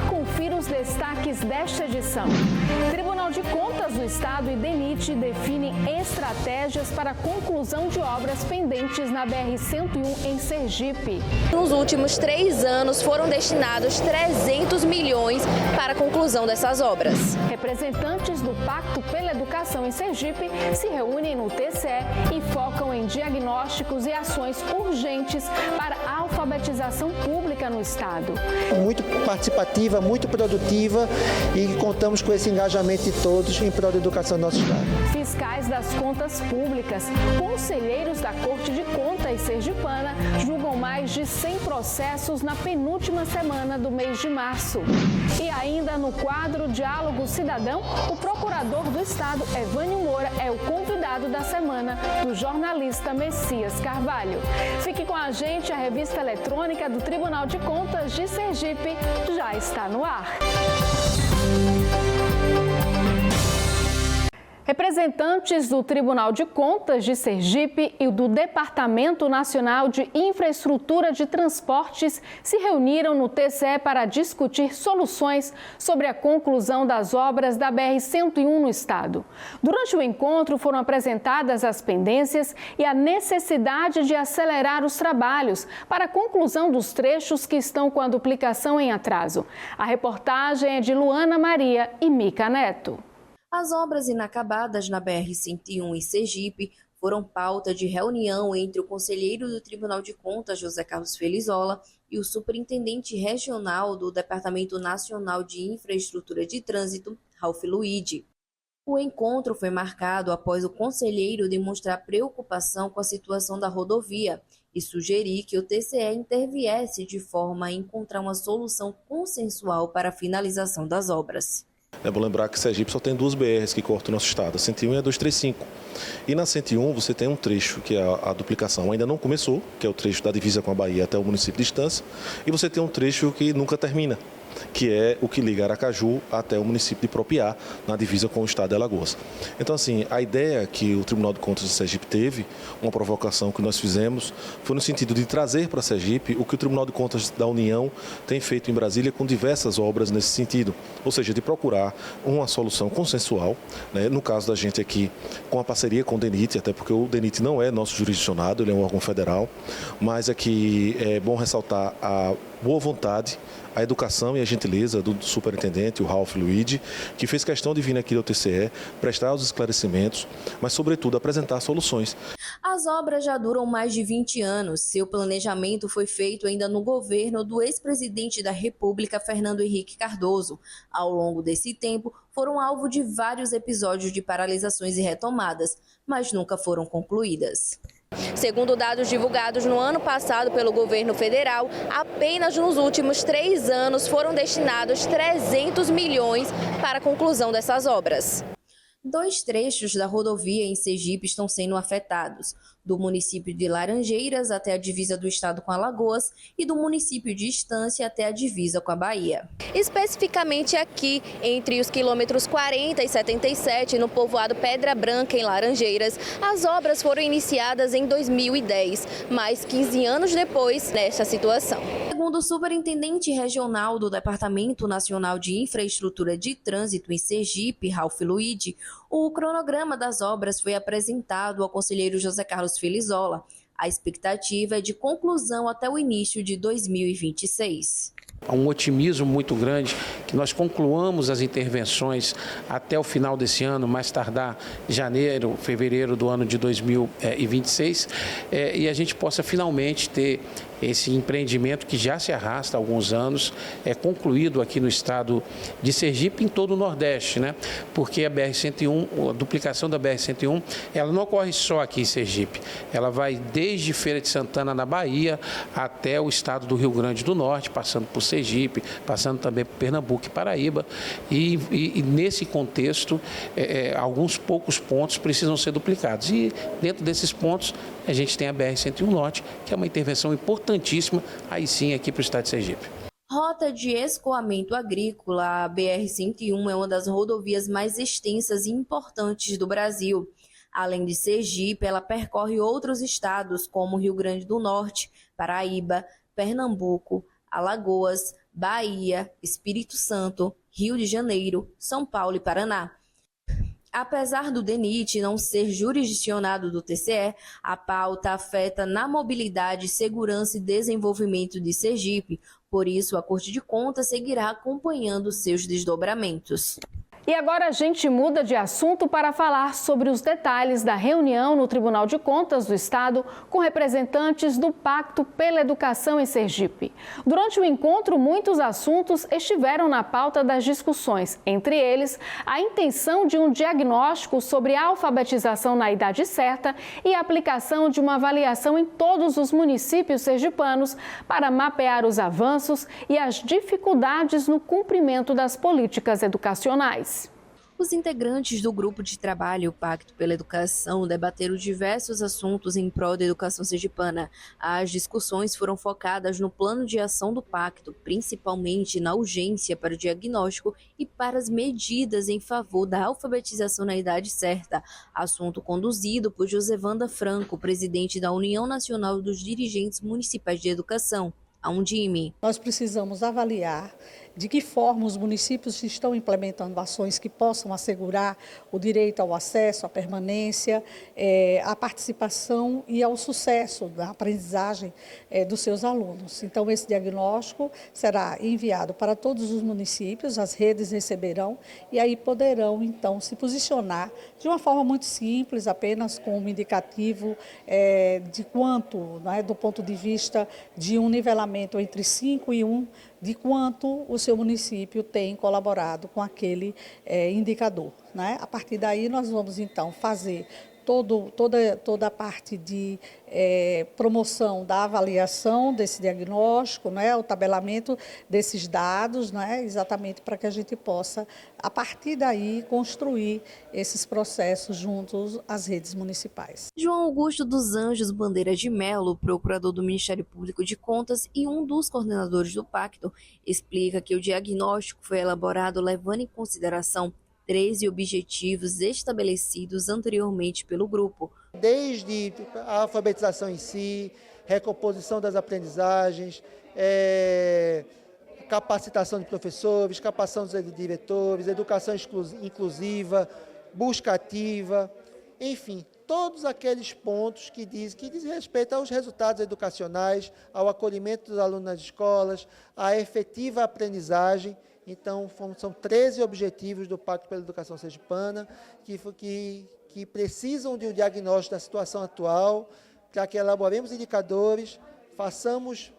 Confira os destaques desta edição. Tribunal de Contas do Estado e DENIT definem estratégias para a conclusão de obras pendentes na BR-101 em Sergipe. Nos últimos 3 anos foram destinados 300 milhões para a conclusão dessas obras. Representantes do Pacto pela Educação em Sergipe se reúnem no TCE e focam em diagnósticos e ações urgentes para a alfabetização pública no Estado. Muito participativa, muito produtiva e contamos com esse engajamento de todos em prol da educação do nosso Estado. Fiscais das contas públicas, conselheiros da Corte de Contas sergipana julgam mais de 100 processos na penúltima semana do mês de março. E ainda no quadro Diálogo Cidadão, o procurador do Estado, Evânio Moura, é o convidado da semana do jornalista Messias Carvalho. Fique com a gente, a revista eletrônica do Tribunal de Contas de Sergipe já está no ar. Representantes do Tribunal de Contas de Sergipe e do Departamento Nacional de Infraestrutura de Transportes se reuniram no TCE para discutir soluções sobre a conclusão das obras da BR-101 no estado. Durante o encontro foram apresentadas as pendências e a necessidade de acelerar os trabalhos para a conclusão dos trechos que estão com a duplicação em atraso. A reportagem é de Luana Maria e Mica Neto. As obras inacabadas na BR-101 em Sergipe foram pauta de reunião entre o conselheiro do Tribunal de Contas, José Carlos Felizola, e o superintendente regional do Departamento Nacional de Infraestrutura de Trânsito, Ralph Luigi. O encontro foi marcado após o conselheiro demonstrar preocupação com a situação da rodovia e sugerir que o TCE interviesse de forma a encontrar uma solução consensual para a finalização das obras. É bom lembrar que Sergipe só tem 2 BRs que cortam o nosso estado, a 101 e a 235. E na 101 você tem um trecho que a duplicação ainda não começou, que é o trecho da divisa com a Bahia até o município de Estância, e você tem um trecho que nunca termina, que é o que liga Aracaju até o município de Propiá, na divisa com o estado de Alagoas. Então, assim, a ideia que o Tribunal de Contas de Sergipe teve, uma provocação que nós fizemos, foi no sentido de trazer para Sergipe o que o Tribunal de Contas da União tem feito em Brasília com diversas obras nesse sentido, ou seja, de procurar uma solução consensual, né? No caso da gente aqui, com a parceria com o DENIT, até porque o DENIT não é nosso jurisdicionado, ele é um órgão federal, mas aqui é bom ressaltar a boa vontade, a educação e a gentileza do superintendente, o Ralph Luigi, que fez questão de vir aqui ao TCE, prestar os esclarecimentos, mas, sobretudo, apresentar soluções. As obras já duram mais de 20 anos. Seu planejamento foi feito ainda no governo do ex-presidente da República, Fernando Henrique Cardoso. Ao longo desse tempo, foram alvo de vários episódios de paralisações e retomadas, mas nunca foram concluídas. Segundo dados divulgados no ano passado pelo governo federal, apenas nos últimos 3 anos foram destinados 300 milhões para a conclusão dessas obras. 2 trechos da rodovia em Sergipe estão sendo afetados, do município de Laranjeiras até a divisa do estado com Alagoas e do município de Estância até a divisa com a Bahia. Especificamente aqui, entre os quilômetros 40 e 77, no povoado Pedra Branca, em Laranjeiras, as obras foram iniciadas em 2010, mais 15 anos depois nesta situação. Segundo o superintendente regional do Departamento Nacional de Infraestrutura de Trânsito em Sergipe, Ralph Luigi, o cronograma das obras foi apresentado ao conselheiro José Carlos Felizola. A expectativa é de conclusão até o início de 2026. Há um otimismo muito grande que nós concluamos as intervenções até o final desse ano, mais tardar janeiro, fevereiro do ano de 2026, e a gente possa finalmente ter esse empreendimento que já se arrasta há alguns anos, concluído aqui no estado de Sergipe, em todo o Nordeste, né? Porque a BR-101, a duplicação da BR-101, ela não ocorre só aqui em Sergipe, ela vai desde Feira de Santana, na Bahia, até o estado do Rio Grande do Norte, passando por Sergipe, passando também por Pernambuco e Paraíba, e nesse contexto, alguns poucos pontos precisam ser duplicados, e dentro desses pontos a gente tem a BR-101 Norte, que é uma intervenção importantíssima, aí sim, aqui para o estado de Sergipe. Rota de escoamento agrícola, a BR-101 é uma das rodovias mais extensas e importantes do Brasil. Além de Sergipe, ela percorre outros estados como Rio Grande do Norte, Paraíba, Pernambuco, Alagoas, Bahia, Espírito Santo, Rio de Janeiro, São Paulo e Paraná. Apesar do DENIT não ser jurisdicionado do TCE, a pauta afeta na mobilidade, segurança e desenvolvimento de Sergipe. Por isso, a Corte de Contas seguirá acompanhando seus desdobramentos. E agora a gente muda de assunto para falar sobre os detalhes da reunião no Tribunal de Contas do Estado com representantes do Pacto pela Educação em Sergipe. Durante o encontro, muitos assuntos estiveram na pauta das discussões, entre eles a intenção de um diagnóstico sobre a alfabetização na idade certa e a aplicação de uma avaliação em todos os municípios sergipanos para mapear os avanços e as dificuldades no cumprimento das políticas educacionais. Os integrantes do grupo de trabalho Pacto pela Educação debateram diversos assuntos em prol da educação sergipana. As discussões foram focadas no plano de ação do pacto, principalmente na urgência para o diagnóstico e para as medidas em favor da alfabetização na idade certa, assunto conduzido por Josevanda Franco, presidente da União Nacional dos Dirigentes Municipais de Educação, a Undime. Nós precisamos avaliar de que forma os municípios estão implementando ações que possam assegurar o direito ao acesso, à permanência, à participação e ao sucesso da aprendizagem dos seus alunos. Então, esse diagnóstico será enviado para todos os municípios, as redes receberão e aí poderão, então, se posicionar de uma forma muito simples, apenas com um indicativo de quanto, né, do ponto de vista de um nivelamento entre 5 e 1, de quanto o seu município tem colaborado com aquele indicador, né? A partir daí nós vamos então fazer toda a parte de promoção da avaliação desse diagnóstico, né, o tabelamento desses dados, né, exatamente para que a gente possa, a partir daí, construir esses processos juntos às redes municipais. João Augusto dos Anjos Bandeira de Melo, procurador do Ministério Público de Contas e um dos coordenadores do pacto, explica que o diagnóstico foi elaborado levando em consideração 13 objetivos estabelecidos anteriormente pelo grupo. Desde a alfabetização em si, recomposição das aprendizagens, capacitação de professores, capacitação de diretores, educação inclusiva, busca ativa, enfim, todos aqueles pontos que dizem respeito aos resultados educacionais, ao acolhimento dos alunos nas escolas, à efetiva aprendizagem. Então, são 13 objetivos do Pacto pela Educação Sergipana que precisam de um diagnóstico da situação atual, para que elaboremos indicadores, façamos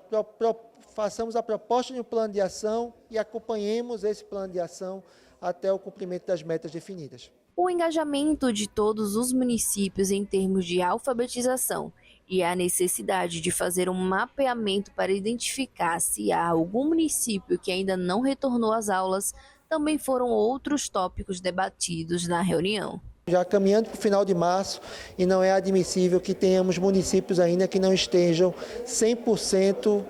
a proposta de um plano de ação e acompanhemos esse plano de ação até o cumprimento das metas definidas. O engajamento de todos os municípios em termos de alfabetização e a necessidade de fazer um mapeamento para identificar se há algum município que ainda não retornou às aulas também foram outros tópicos debatidos na reunião. Já caminhando para o final de março, e não é admissível que tenhamos municípios ainda que não estejam 100%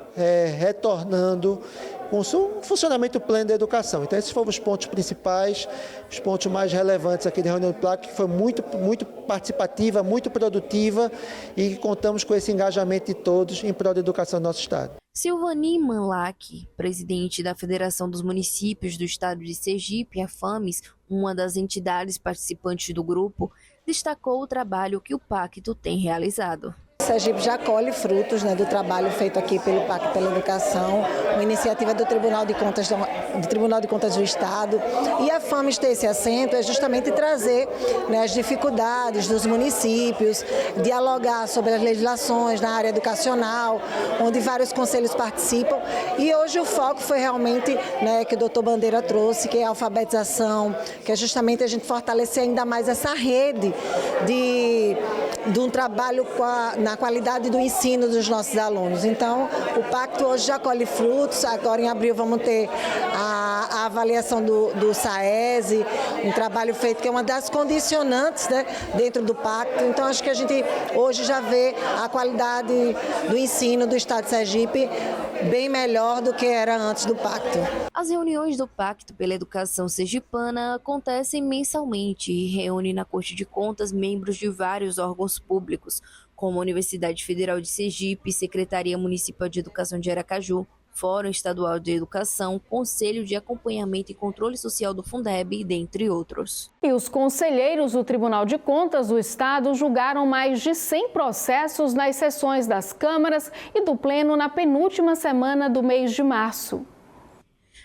retornando com o funcionamento pleno da educação. Então, esses foram os pontos principais, os pontos mais relevantes aqui da reunião do PLAC, que foi muito participativa, muito produtiva e contamos com esse engajamento de todos em prol da educação do nosso Estado. Silvani Manlac, presidente da Federação dos Municípios do Estado de Sergipe, a FAMES, uma das entidades participantes do grupo, destacou o trabalho que o Pacto tem realizado. Sergipe já colhe frutos, né, do trabalho feito aqui pelo Pacto pela Educação, uma iniciativa do Tribunal de Contas do Estado. E a FAMES ter esse assento é justamente trazer, né, as dificuldades dos municípios, dialogar sobre as legislações na área educacional, onde vários conselhos participam. E hoje o foco foi realmente, né, que o doutor Bandeira trouxe, que é a alfabetização, que é justamente a gente fortalecer ainda mais essa rede de um trabalho na qualidade do ensino dos nossos alunos. Então, o Pacto hoje já colhe frutos, agora em abril vamos ter a avaliação do SAESE, um trabalho feito que é uma das condicionantes, né, dentro do Pacto. Então, acho que a gente hoje já vê a qualidade do ensino do Estado de Sergipe bem melhor do que era antes do Pacto. As reuniões do Pacto pela Educação Sergipana acontecem mensalmente e reúnem na Corte de Contas membros de vários órgãos públicos, como a Universidade Federal de Sergipe, Secretaria Municipal de Educação de Aracaju, Fórum Estadual de Educação, Conselho de Acompanhamento e Controle Social do Fundeb, dentre outros. E os conselheiros do Tribunal de Contas do Estado julgaram mais de 100 processos nas sessões das câmaras e do Pleno na penúltima semana do mês de março.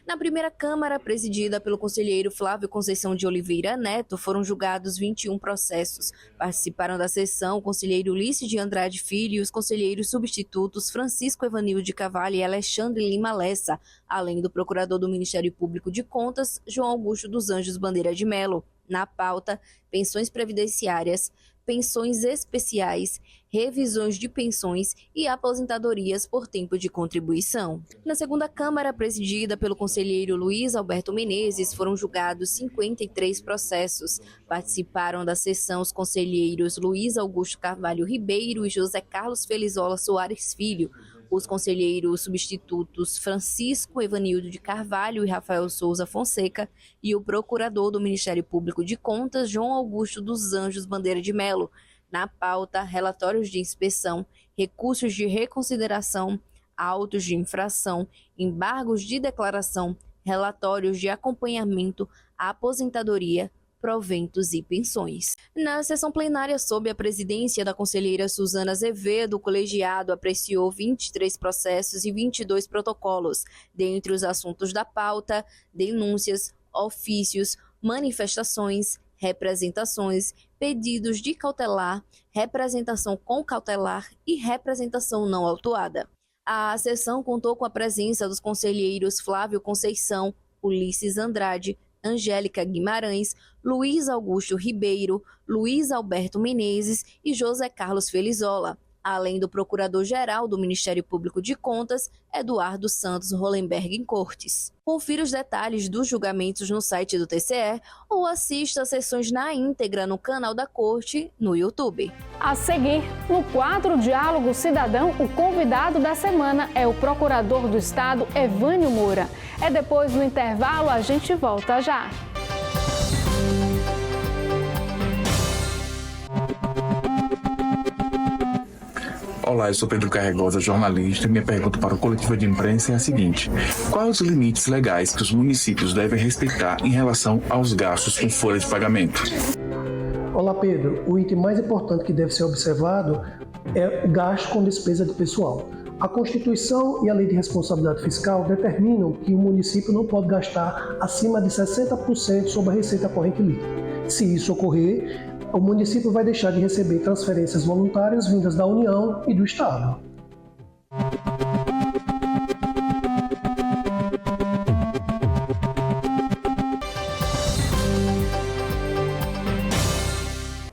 Na primeira Câmara, presidida pelo conselheiro Flávio Conceição de Oliveira Neto, foram julgados 21 processos. Participaram da sessão o conselheiro Ulisses de Andrade Filho e os conselheiros substitutos Francisco Evanildo de Carvalho e Alexandre Lima Lessa, além do procurador do Ministério Público de Contas, João Augusto dos Anjos Bandeira de Melo. Na pauta, pensões previdenciárias, pensões especiais, revisões de pensões e aposentadorias por tempo de contribuição. Na segunda Câmara, presidida pelo conselheiro Luiz Alberto Menezes, foram julgados 53 processos. Participaram da sessão os conselheiros Luiz Augusto Carvalho Ribeiro e José Carlos Felizola Soares Filho, os conselheiros substitutos Francisco Evanildo de Carvalho e Rafael Souza Fonseca e o procurador do Ministério Público de Contas, João Augusto dos Anjos Bandeira de Melo. Na pauta, relatórios de inspeção, recursos de reconsideração, autos de infração, embargos de declaração, relatórios de acompanhamento, aposentadoria, proventos e pensões. Na sessão plenária, sob a presidência da conselheira Suzana Azevedo, o colegiado apreciou 23 processos e 22 protocolos. Dentre os assuntos da pauta, denúncias, ofícios, manifestações, representações, pedidos de cautelar, representação com cautelar e representação não autuada. A sessão contou com a presença dos conselheiros Flávio Conceição, Ulisses Andrade, Angélica Guimarães, Luiz Augusto Ribeiro, Luiz Alberto Menezes e José Carlos Felizola, além do Procurador-Geral do Ministério Público de Contas, Eduardo Santos Hollenberg Cortes. Confira os detalhes dos julgamentos no site do TCE ou assista às sessões na íntegra no canal da Corte no YouTube. A seguir, no quadro Diálogo Cidadão, o convidado da semana é o Procurador do Estado, Evânio Moura. É depois do intervalo, a gente volta já. Olá, eu sou Pedro Carregosa, jornalista, e minha pergunta para o coletivo de imprensa é a seguinte: quais os limites legais que os municípios devem respeitar em relação aos gastos com folha de pagamento? Olá, Pedro. O item mais importante que deve ser observado é o gasto com despesa de pessoal. A Constituição e a Lei de Responsabilidade Fiscal determinam que o município não pode gastar acima de 60% sobre a receita corrente líquida. Se isso ocorrer, o município vai deixar de receber transferências voluntárias vindas da União e do Estado.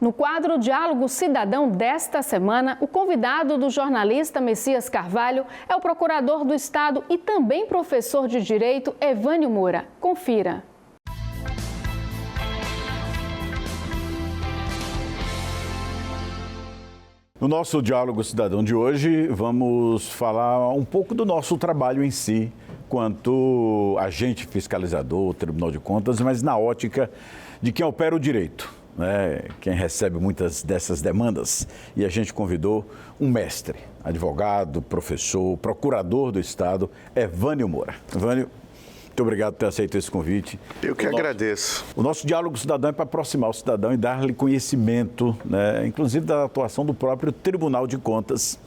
No quadro Diálogo Cidadão desta semana, o convidado do jornalista Messias Carvalho é o procurador do Estado e também professor de Direito, Evânio Moura. Confira. No nosso Diálogo Cidadão de hoje, vamos falar um pouco do nosso trabalho em si, quanto agente fiscalizador, Tribunal de Contas, mas na ótica de quem opera o direito, né? Quem recebe muitas dessas demandas. E a gente convidou um mestre, advogado, professor, procurador do Estado, Evânio Moura. Evânio, muito obrigado por ter aceito esse convite. Eu que agradeço. O nosso Diálogo Cidadão é para aproximar o cidadão e dar-lhe conhecimento, né, inclusive da atuação do próprio Tribunal de Contas.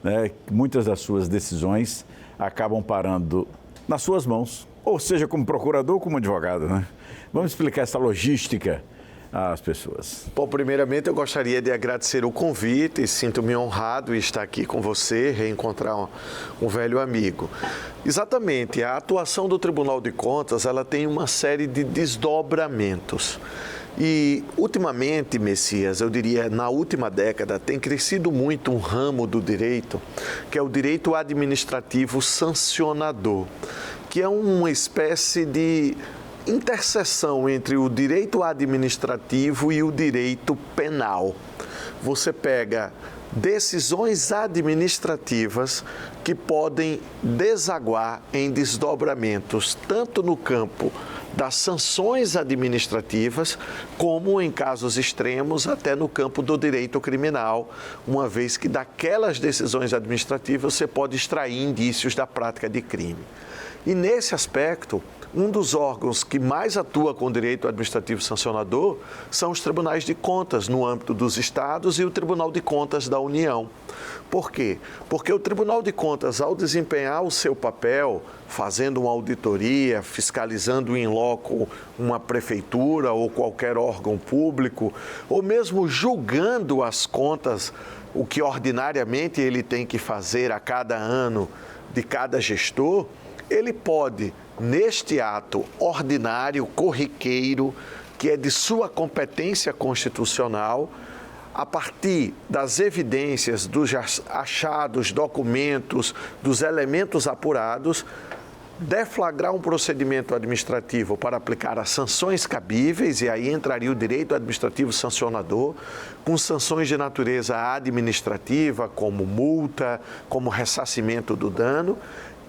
Né, muitas das suas decisões acabam parando nas suas mãos, ou seja, como procurador ou como advogado. Né? Vamos explicar essa logística às pessoas. Bom, primeiramente eu gostaria de agradecer o convite, sinto-me honrado em estar aqui com você, reencontrar um velho amigo. Exatamente, a atuação do Tribunal de Contas, ela tem uma série de desdobramentos. E, ultimamente, Messias, eu diria, na última década, tem crescido muito um ramo do direito, que é o direito administrativo sancionador, que é uma espécie de interseção entre o direito administrativo e o direito penal. Você pega decisões administrativas que podem desaguar em desdobramentos, tanto no campo das sanções administrativas, como em casos extremos, até no campo do direito criminal, uma vez que daquelas decisões administrativas você pode extrair indícios da prática de crime. E nesse aspecto, um dos órgãos que mais atua com o direito administrativo sancionador são os tribunais de contas no âmbito dos estados e o Tribunal de Contas da União. Por quê? Porque o Tribunal de Contas, ao desempenhar o seu papel, fazendo uma auditoria, fiscalizando in loco uma prefeitura ou qualquer órgão público, ou mesmo julgando as contas, o que ordinariamente ele tem que fazer a cada ano de cada gestor, ele pode, neste ato ordinário, corriqueiro, que é de sua competência constitucional, a partir das evidências, dos achados, documentos, dos elementos apurados, deflagrar um procedimento administrativo para aplicar as sanções cabíveis, e aí entraria o direito administrativo sancionador, com sanções de natureza administrativa, como multa, como ressarcimento do dano,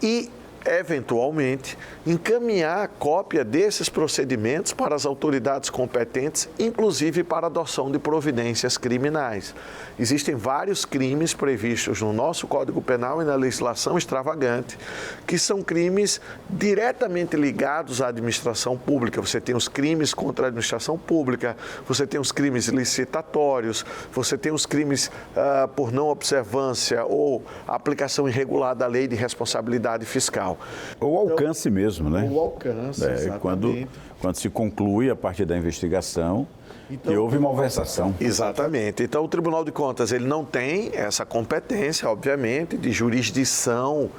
e eventualmente, encaminhar a cópia desses procedimentos para as autoridades competentes, inclusive para a adoção de providências criminais. Existem vários crimes previstos no nosso Código Penal e na legislação extravagante, que são crimes diretamente ligados à administração pública. Você tem os crimes contra a administração pública, você tem os crimes licitatórios, você tem os crimes por não observância ou aplicação irregular da lei de responsabilidade fiscal. O alcance mesmo, né? O alcance, exatamente. Quando se conclui a partir da investigação, que houve malversação. Exatamente. Então, o Tribunal de Contas, ele não tem essa competência, obviamente, de jurisdição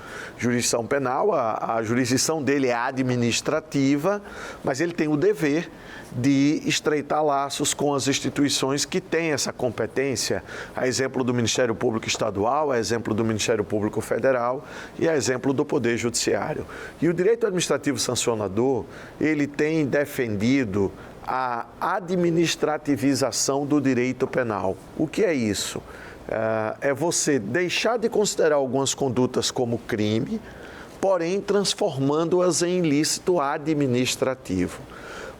penal. A jurisdição dele é administrativa, mas ele tem o dever de estreitar laços com as instituições que têm essa competência, a exemplo do Ministério Público Estadual, a exemplo do Ministério Público Federal e a exemplo do Poder Judiciário. E o direito administrativo sancionador, ele tem defendido a administrativização do direito penal. O que é isso? É você deixar de considerar algumas condutas como crime, porém transformando-as em ilícito administrativo.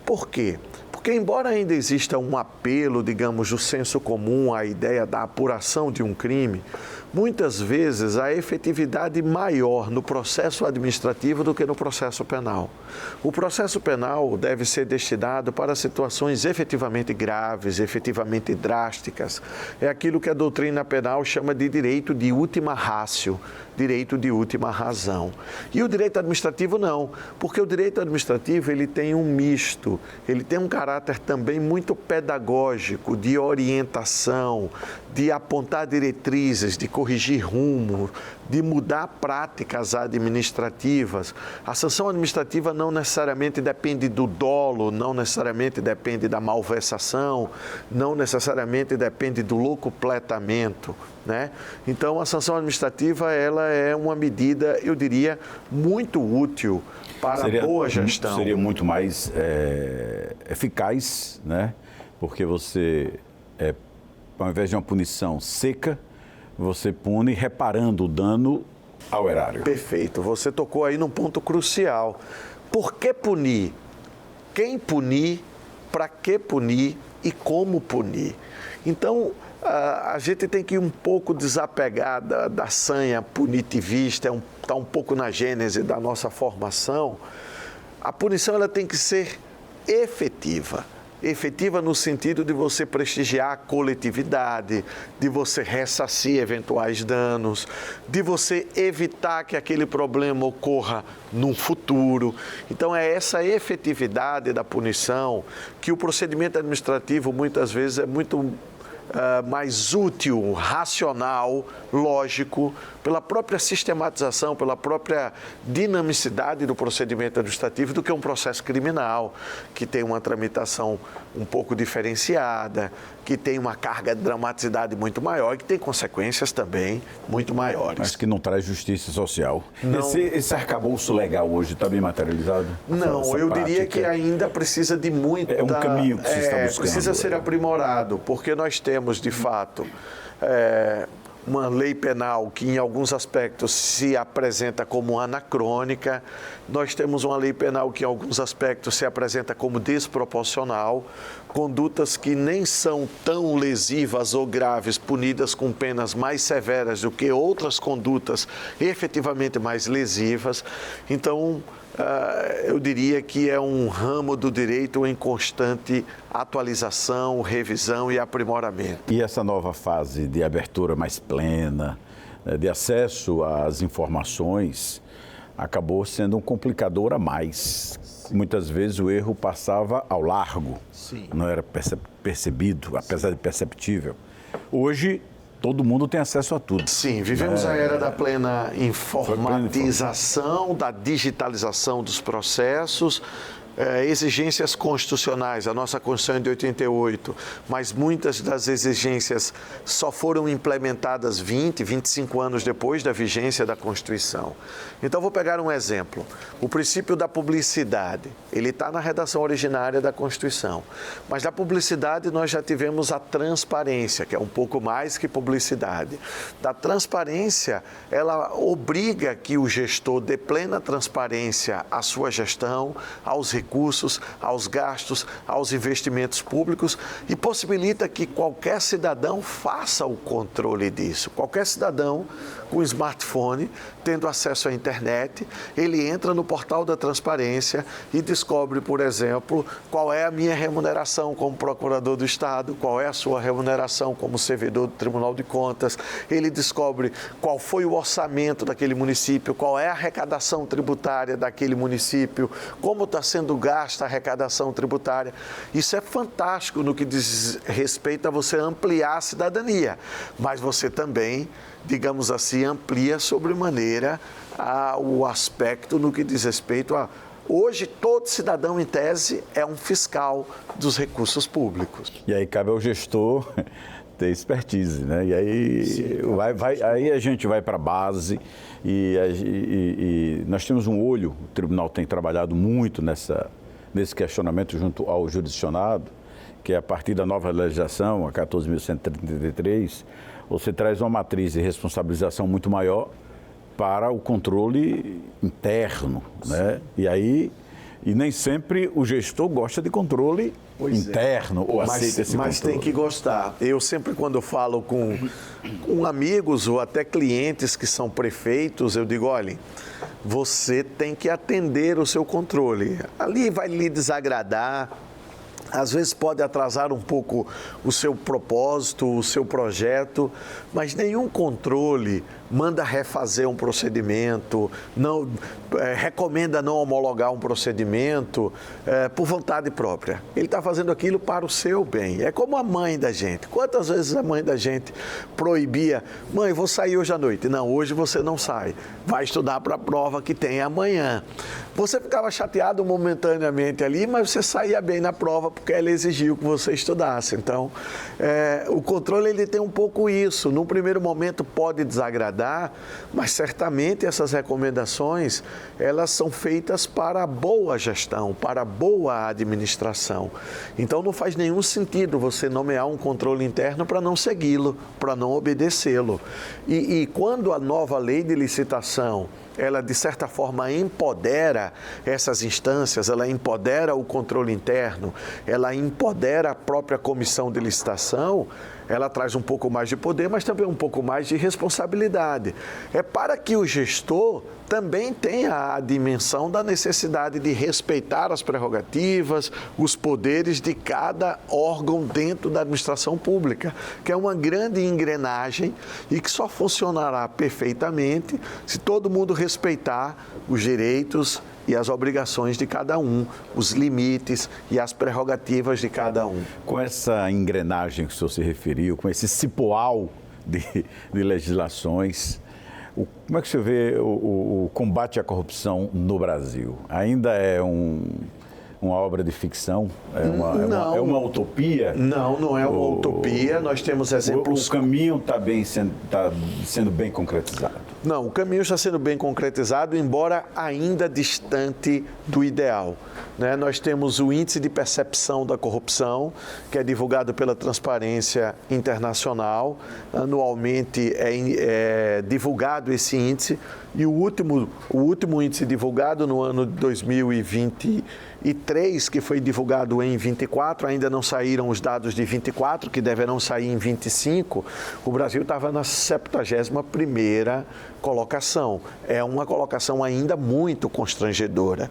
Por quê? Porque, embora ainda exista um apelo, digamos, do senso comum à ideia da apuração de um crime, muitas vezes há efetividade maior no processo administrativo do que no processo penal. O processo penal deve ser destinado para situações efetivamente graves, efetivamente drásticas. É aquilo que a doutrina penal chama de direito de última ratio, direito de última razão. E o direito administrativo não, porque o direito administrativo ele tem um misto, ele tem um caráter também muito pedagógico, de orientação, de apontar diretrizes, de corrigir rumo, de mudar práticas administrativas. A sanção administrativa não necessariamente depende do dolo, não necessariamente depende da malversação, não necessariamente depende do locupletamento, né? Então, a sanção administrativa ela é uma medida, eu diria, muito útil para a boa gestão. Seria muito mais eficaz, né? Porque você, ao invés de uma punição seca, você pune reparando o dano ao erário. Perfeito. Você tocou aí num ponto crucial. Por que punir? Quem punir? Para que punir? E como punir? Então, a gente tem que ir um pouco desapegar da sanha punitivista, está um pouco na gênese da nossa formação. A punição ela tem que ser efetiva. Efetiva no sentido de você prestigiar a coletividade, de você ressarcir eventuais danos, de você evitar que aquele problema ocorra no futuro. Então, é essa efetividade da punição que o procedimento administrativo muitas vezes é muito mais útil, racional, lógico, pela própria sistematização, pela própria dinamicidade do procedimento administrativo do que um processo criminal, que tem uma tramitação um pouco diferenciada, que tem uma carga de dramaticidade muito maior e que tem consequências também muito maiores. Mas que não traz justiça social. Esse arcabouço legal hoje está bem materializado? Não, eu diria que ainda precisa de muito... É um caminho que se está buscando. Precisa ser aprimorado, porque nós temos, de fato, uma lei penal que em alguns aspectos se apresenta como anacrônica, nós temos uma lei penal que em alguns aspectos se apresenta como desproporcional, condutas que nem são tão lesivas ou graves, punidas com penas mais severas do que outras condutas efetivamente mais lesivas. Então, eu diria que é um ramo do direito em constante atualização, revisão e aprimoramento. E essa nova fase de abertura mais plena, de acesso às informações, acabou sendo um complicador a mais. Muitas vezes o erro passava ao largo, não era percebido, apesar de perceptível. Hoje, todo mundo tem acesso a tudo. Sim, vivemos a era da plena informatização, da digitalização dos processos, exigências constitucionais, a nossa Constituição é de 88, mas muitas das exigências só foram implementadas 25 anos depois da vigência da Constituição. Então, vou pegar um exemplo. O princípio da publicidade, ele está na redação originária da Constituição, mas da publicidade nós já tivemos a transparência, que é um pouco mais que publicidade. Da transparência, ela obriga que o gestor dê plena transparência à sua gestão, aos recursos, aos gastos, aos investimentos públicos e possibilita que qualquer cidadão faça o controle disso. Qualquer cidadão com smartphone, tendo acesso à internet, ele entra no portal da transparência e descobre, por exemplo, qual é a minha remuneração como procurador do Estado, qual é a sua remuneração como servidor do Tribunal de Contas, ele descobre qual foi o orçamento daquele município, qual é a arrecadação tributária daquele município, como está sendo gasta a arrecadação tributária. Isso é fantástico no que diz respeito a você ampliar a cidadania, mas você também, digamos assim, amplia sobremaneira o aspecto no que diz respeito a... Hoje, todo cidadão, em tese, é um fiscal dos recursos públicos. E aí cabe ao gestor ter expertise, né? E aí, aí a gente vai para a base e nós temos um olho, o tribunal tem trabalhado muito nesse questionamento junto ao jurisdicionado, que é a partir da nova legislação, a 14.133, você traz uma matriz de responsabilização muito maior para o controle interno, né? E nem sempre o gestor gosta de controle interno ou aceita esse controle. Mas tem que gostar. Eu sempre, quando eu falo com amigos ou até clientes que são prefeitos, eu digo, olhem, você tem que atender o seu controle. Ali vai lhe desagradar, às vezes pode atrasar um pouco o seu propósito, o seu projeto, mas nenhum controle manda refazer um procedimento, recomenda não homologar um procedimento por vontade própria. Ele está fazendo aquilo para o seu bem. É como a mãe da gente. Quantas vezes a mãe da gente proibia, mãe, vou sair hoje à noite. Não, hoje você não sai. Vai estudar para a prova que tem amanhã. Você ficava chateado momentaneamente ali, mas você saía bem na prova porque ela exigiu que você estudasse. Então, o controle ele tem um pouco isso. No primeiro momento pode desagradar, mas certamente essas recomendações, elas são feitas para a boa gestão, para a boa administração. Então não faz nenhum sentido você nomear um controle interno para não segui-lo, para não obedecê-lo. E quando a nova lei de licitação, ela de certa forma empodera essas instâncias, ela empodera o controle interno, ela empodera a própria comissão de licitação, ela traz um pouco mais de poder, mas também um pouco mais de responsabilidade. É para que o gestor também tenha a dimensão da necessidade de respeitar as prerrogativas, os poderes de cada órgão dentro da administração pública, que é uma grande engrenagem e que só funcionará perfeitamente se todo mundo respeitar os direitos e as obrigações de cada um, os limites e as prerrogativas de cada um. Com essa engrenagem que o senhor se referiu, com esse cipoal de legislações, como é que o senhor vê o combate à corrupção no Brasil? Ainda é uma obra de ficção? É uma utopia? Não, não é uma utopia. Nós temos exemplos... O caminho está sendo bem concretizado. Não, o caminho está sendo bem concretizado, embora ainda distante do ideal. Nós temos o Índice de Percepção da Corrupção, que é divulgado pela Transparência Internacional. Anualmente é divulgado esse índice e o último índice divulgado no ano de 2023, que foi divulgado em 24, ainda não saíram os dados de 24, que deverão sair em 25, o Brasil estava na 71ª colocação. É uma colocação ainda muito constrangedora.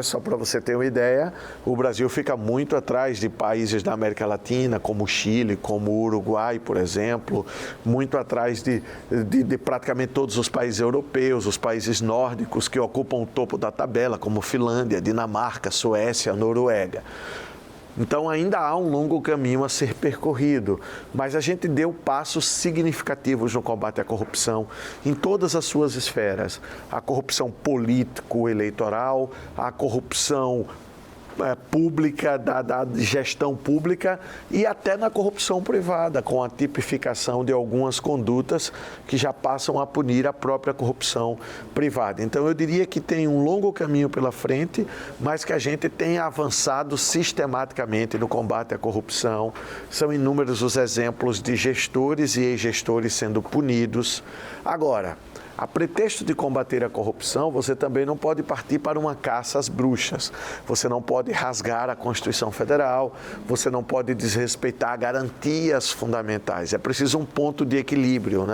Só para você ter uma ideia, o Brasil fica muito atrás de países da América Latina, como o Chile, como o Uruguai, por exemplo, muito atrás de praticamente todos os países europeus, os países nórdicos que ocupam o topo da tabela, como Finlândia, Dinamarca, Suécia, Noruega. Então, ainda há um longo caminho a ser percorrido, mas a gente deu passos significativos no combate à corrupção em todas as suas esferas. A corrupção político-eleitoral, a corrupção pública, da gestão pública e até na corrupção privada, com a tipificação de algumas condutas que já passam a punir a própria corrupção privada. Então, eu diria que tem um longo caminho pela frente, mas que a gente tem avançado sistematicamente no combate à corrupção. São inúmeros os exemplos de gestores e ex-gestores sendo punidos. Agora, a pretexto de combater a corrupção, você também não pode partir para uma caça às bruxas. Você não pode rasgar a Constituição Federal, você não pode desrespeitar garantias fundamentais. É preciso um ponto de equilíbrio,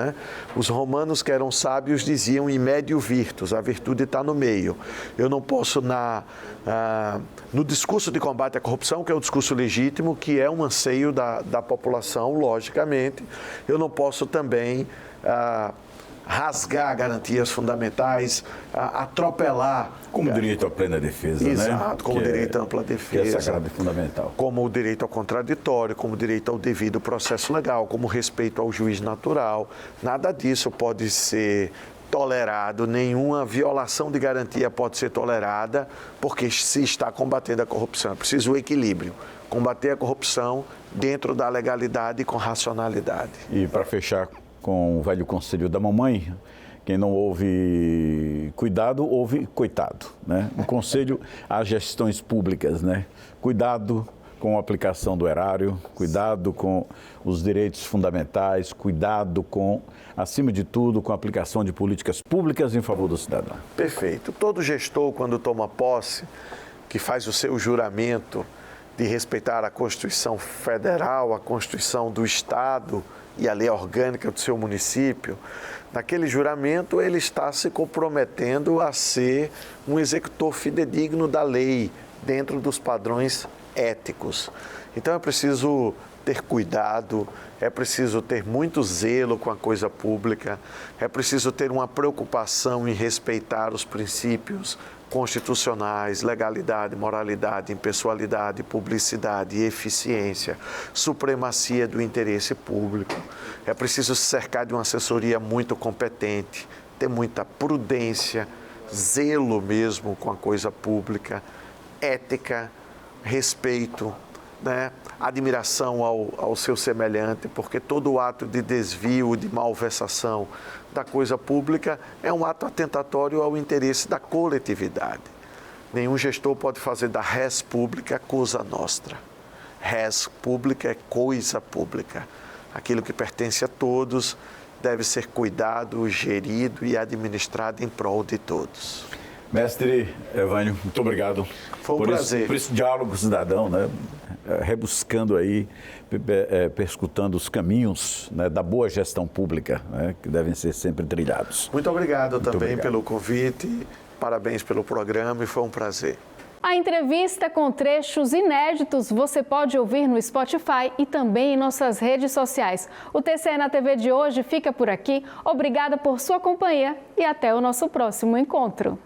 Os romanos, que eram sábios, diziam in medio virtus, a virtude está no meio. Eu não posso, no discurso de combate à corrupção, que é o discurso legítimo, que é um anseio da população, logicamente, eu não posso também rasgar garantias fundamentais, atropelar. Como direito à plena defesa, Exato, como direito à ampla defesa. Que é sagrado e fundamental. Como o direito ao contraditório, como o direito ao devido processo legal, como o respeito ao juiz natural. Nada disso pode ser tolerado, nenhuma violação de garantia pode ser tolerada, porque se está combatendo a corrupção. É preciso o equilíbrio. Combater a corrupção dentro da legalidade e com racionalidade. E para fechar com o velho conselho da mamãe, quem não ouve cuidado, ouve coitado, Um conselho às gestões públicas, Cuidado com a aplicação do erário, cuidado com os direitos fundamentais, cuidado com, acima de tudo, com a aplicação de políticas públicas em favor do cidadão. Perfeito. Todo gestor, quando toma posse, que faz o seu juramento de respeitar a Constituição Federal, a Constituição do Estado e a lei orgânica do seu município, naquele juramento ele está se comprometendo a ser um executor fidedigno da lei, dentro dos padrões éticos. Então é preciso ter cuidado, é preciso ter muito zelo com a coisa pública, é preciso ter uma preocupação em respeitar os princípios constitucionais, legalidade, moralidade, impessoalidade, publicidade, eficiência, supremacia do interesse público. É preciso se cercar de uma assessoria muito competente, ter muita prudência, zelo mesmo com a coisa pública, ética, respeito, admiração ao seu semelhante, porque todo ato de desvio, de malversação da coisa pública é um ato atentatório ao interesse da coletividade. Nenhum gestor pode fazer da res pública cosa nostra. Res pública é coisa pública. Aquilo que pertence a todos deve ser cuidado, gerido e administrado em prol de todos. Mestre Evânio, muito obrigado. Foi um prazer. Por esse diálogo cidadão, rebuscando aí, perscrutando os caminhos da boa gestão pública, que devem ser sempre trilhados. Muito obrigado também pelo convite, parabéns pelo programa e foi um prazer. A entrevista com trechos inéditos você pode ouvir no Spotify e também em nossas redes sociais. O TCE na TV de hoje fica por aqui. Obrigada por sua companhia e até o nosso próximo encontro.